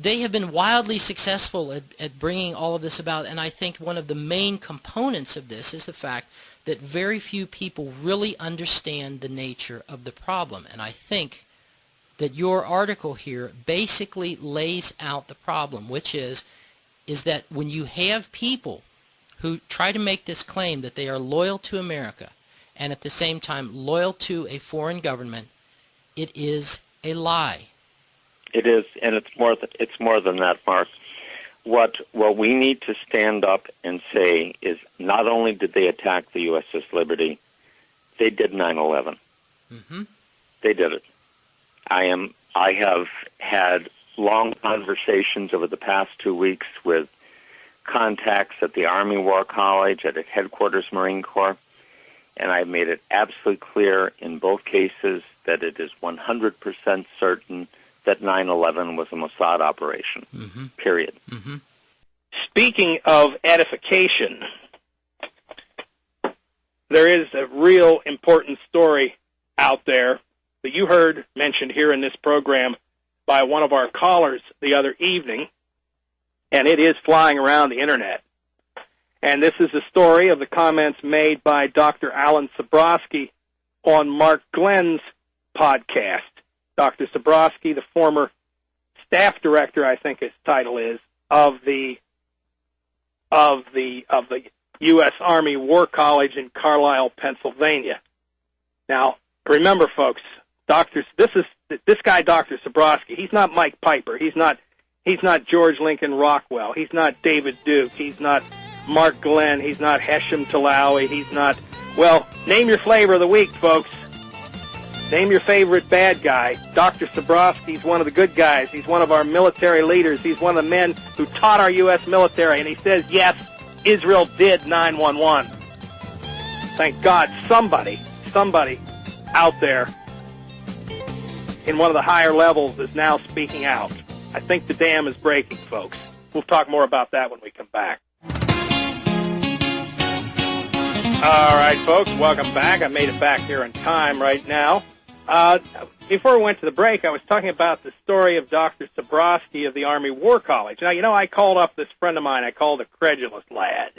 they have been wildly successful at bringing all of this about, and I think one of the main components of this is the fact that very few people really understand the nature of the problem. And I think that your article here basically lays out the problem, which is that when you have people who try to make this claim that they are loyal to America and at the same time loyal to a foreign government, it is a lie. It is, and it's more than that, Mark. What we need to stand up and say is not only did they attack the USS Liberty, they did 9/11. Mm-hmm. They did it. I have had long conversations over the past 2 weeks with contacts at the Army War College, at Headquarters Marine Corps, and I've made it absolutely clear in both cases that it is 100% certain that 9/11 was a Mossad operation, period. Mm-hmm. Speaking of edification, there is a real important story out there that you heard mentioned here in this program by one of our callers the other evening, and it is flying around the Internet. And this is the story of the comments made by Dr. Alan Sabrosky on Mark Glenn's podcast. Dr. Sabrosky, the former staff director, I think his title is, of the U.S. Army War College in Carlisle, Pennsylvania. Now, remember, folks, this guy, Dr. Sabrosky. He's not Mike Piper. He's not George Lincoln Rockwell. He's not David Duke. He's not Mark Glenn. He's not Hesham Talawi. He's not. Well, name your flavor of the week, folks. Name your favorite bad guy. Dr. Sabrosky's one of the good guys. He's one of our military leaders. He's one of the men who taught our U.S. military, and he says, yes, Israel did 9/11. Thank God somebody out there in one of the higher levels is now speaking out. I think the dam is breaking, folks. We'll talk more about that when we come back. All right, folks, welcome back. I made it back here in time right now. Before we went to the break, I was talking about the story of Dr. Sabrosky of the Army War College. Now, I called up this friend of mine I called a credulous lad.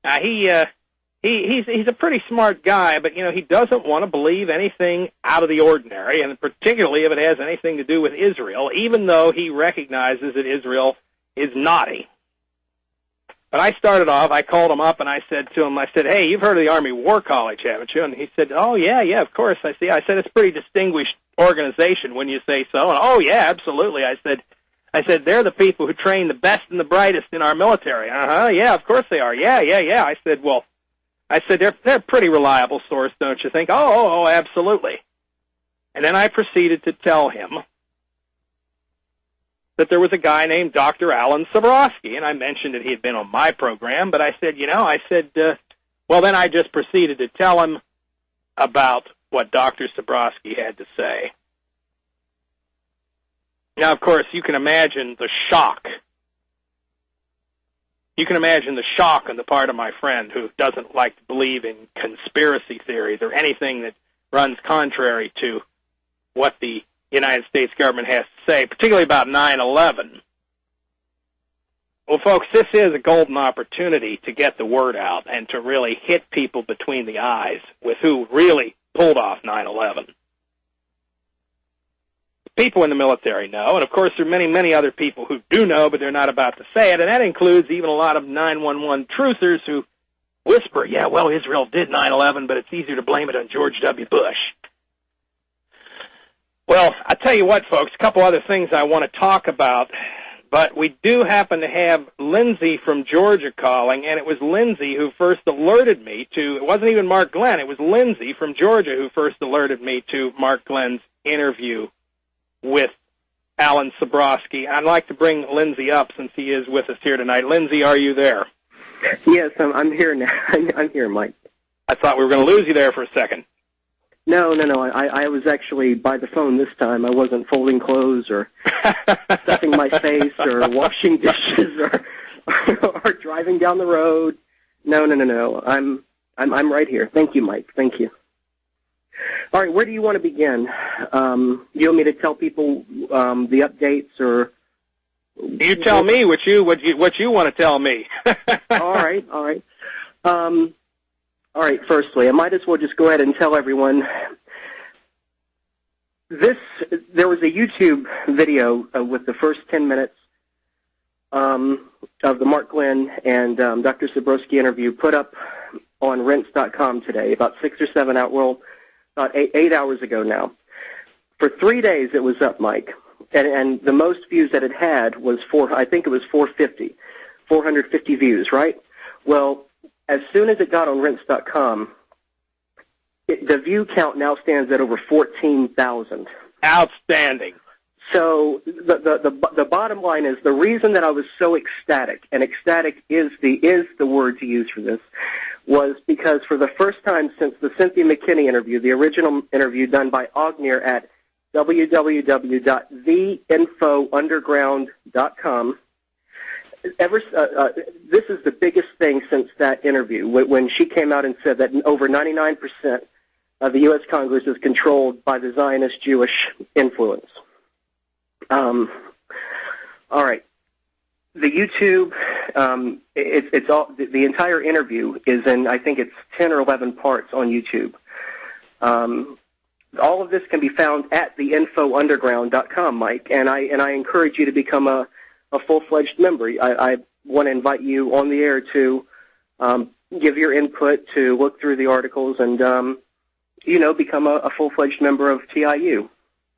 Now, he's a pretty smart guy, but, he doesn't want to believe anything out of the ordinary, and particularly if it has anything to do with Israel, even though he recognizes that Israel is naughty. But I called him up and I said to him, hey, you've heard of the Army War College, haven't you? And he said, oh, yeah, of course. I said, it's a pretty distinguished organization when you say so. And, oh, yeah, absolutely. I said, they're the people who train the best and the brightest in our military. Yeah, of course they are. Yeah. I said, they're a pretty reliable source, don't you think? Oh, absolutely. And then I proceeded to tell him that there was a guy named Dr. Alan Sabrosky, and I mentioned that he had been on my program, but I said, well, then I just proceeded to tell him about what Dr. Sabrosky had to say. Now, of course, you can imagine the shock. You can imagine the shock on the part of my friend who doesn't like to believe in conspiracy theories or anything that runs contrary to what the United States government has to say, particularly about 9/11. Well, folks, this is a golden opportunity to get the word out and to really hit people between the eyes with who really pulled off 9/11. People in the military know, and of course there are many, many other people who do know, but they're not about to say it, and that includes even a lot of 911 truthers who whisper, yeah, well, Israel did 9/11, but it's easier to blame it on George W. Bush. Well, I tell you what, folks, a couple other things I want to talk about, but we do happen to have Lindsay from Georgia calling, and it was Lindsay who first alerted me to, it wasn't even Mark Glenn, it was Lindsay from Georgia who first alerted me to Mark Glenn's interview with Alan Sabrosky. I'd like to bring Lindsay up since he is with us here tonight. Lindsay, are you there? Yes, I'm here now. I'm here, Mike. I thought we were going to lose you there for a second. No. I was actually by the phone this time. I wasn't folding clothes or stuffing my face or washing dishes or driving down the road. No. I'm right here. Thank you, Mike. Thank you. All right, where do you want to begin? You want me to tell people the updates or You tell me what you want to tell me. All right. All right, firstly, I might as well just go ahead and tell everyone there was a YouTube video with the first 10 minutes of the Mark Glenn and Dr. Sabrosky interview put up on Rense.com today, about 6 or 7 hours, well, about 8 hours ago now. For 3 days it was up, Mike, and the most views that it had was 450 views, right? Well, as soon as it got on Rense.com, the view count now stands at over 14,000. Outstanding. So the bottom line is the reason that I was so ecstatic, and ecstatic is the word to use for this, was because for the first time since the Cynthia McKinney interview, the original interview done by Ognir at www.theinfounderground.com, this is the biggest thing since that interview, when she came out and said that over 99% of the U.S. Congress is controlled by the Zionist Jewish influence. All right. The YouTube, it's all, the entire interview is in, I think it's 10 or 11 parts on YouTube. All of this can be found at theinfounderground.com, Mike, and I encourage you to become a full-fledged member. I want to invite you on the air to give your input, to look through the articles, and become a full-fledged member of TIU.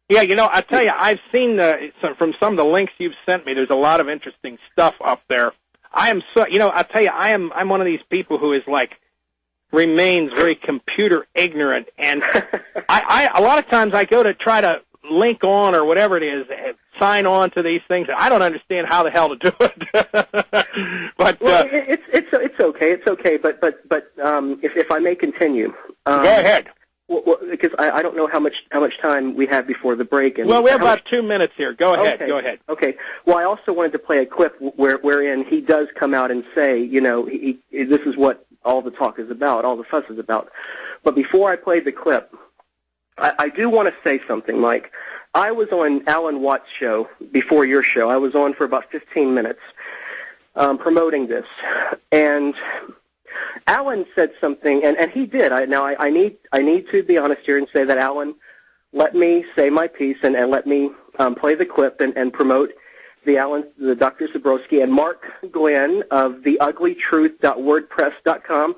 Yeah, I tell you, I've seen from some of the links you've sent me. There's a lot of interesting stuff up there. I am so, I tell you, I'm one of these people who is remains very computer ignorant, and I a lot of times I go to try to link on or whatever it is, sign on to these things. I don't understand how the hell to do it. But it's okay. But if I may continue, go ahead. Well, because I don't know how much time we have before the break. And well, we have about 2 minutes here. Go ahead. Go ahead. Okay. Well, I also wanted to play a clip wherein he does come out and say, this is what all the talk is about, all the fuss is about. But before I play the clip, I do want to say something, Mike. I was on Alan Watt's show before your show. I was on for about 15 minutes promoting this, and Alan said something, and he did. I need to be honest here and say that Alan let me say my piece and let me play the clip and promote the Dr. Sabrosky and Mark Glenn of theuglytruth.wordpress.com.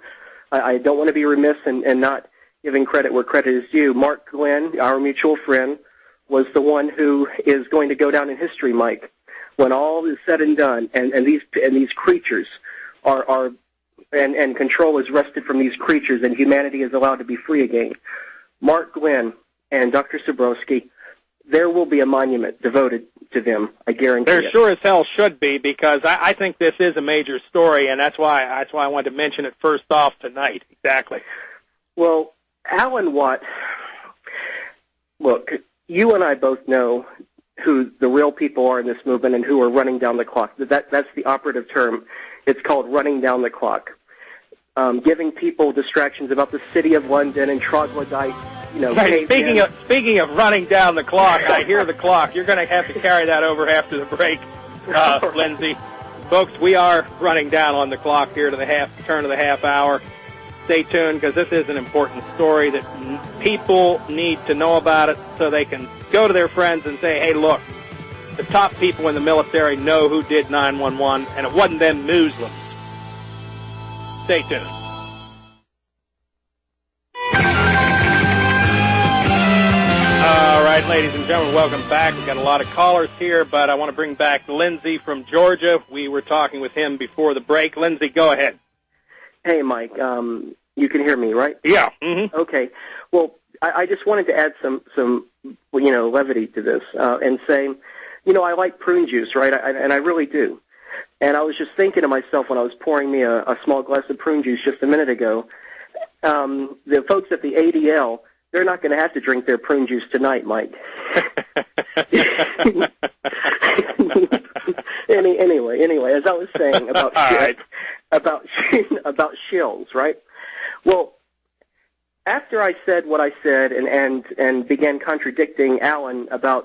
I don't want to be remiss and not giving credit where credit is due. Mark Glenn, our mutual friend, was the one who is going to go down in history, Mike, when all is said and done, and these creatures are and control is wrested from these creatures, and humanity is allowed to be free again. Mark Glenn and Dr. Sabrosky, there will be a monument devoted to them, I guarantee it. There sure as hell should be, because I think this is a major story, and that's why I wanted to mention it first off tonight. Exactly. Well, Alan Watt, look, you and I both know who the real people are in this movement and who are running down the clock. That's the operative term. It's called running down the clock. Giving people distractions about the city of London and troglodyte, Hey, speaking of running down the clock, I hear the clock. You're going to have to carry that over after the break, Lindsay. Folks, we are running down on the clock here to the turn of the half hour. Stay tuned, because this is an important story that people need to know about it, so they can go to their friends and say, hey, look, the top people in the military know who did 9/11, and it wasn't them Muslims. Stay tuned. All right, ladies and gentlemen, welcome back. We've got a lot of callers here, but I want to bring back Lindsay from Georgia. We were talking with him before the break. Lindsay, go ahead. Hey, Mike, you can hear me, right? Yeah. Mm-hmm. Okay. Well, I just wanted to add some levity to this and say, I like prune juice, right? And I really do. And I was just thinking to myself when I was pouring me a small glass of prune juice just a minute ago, the folks at the ADL, they're not going to have to drink their prune juice tonight, Mike. Anyway, as I was saying about about shills, right? Well, after I said what I said and began contradicting Alan about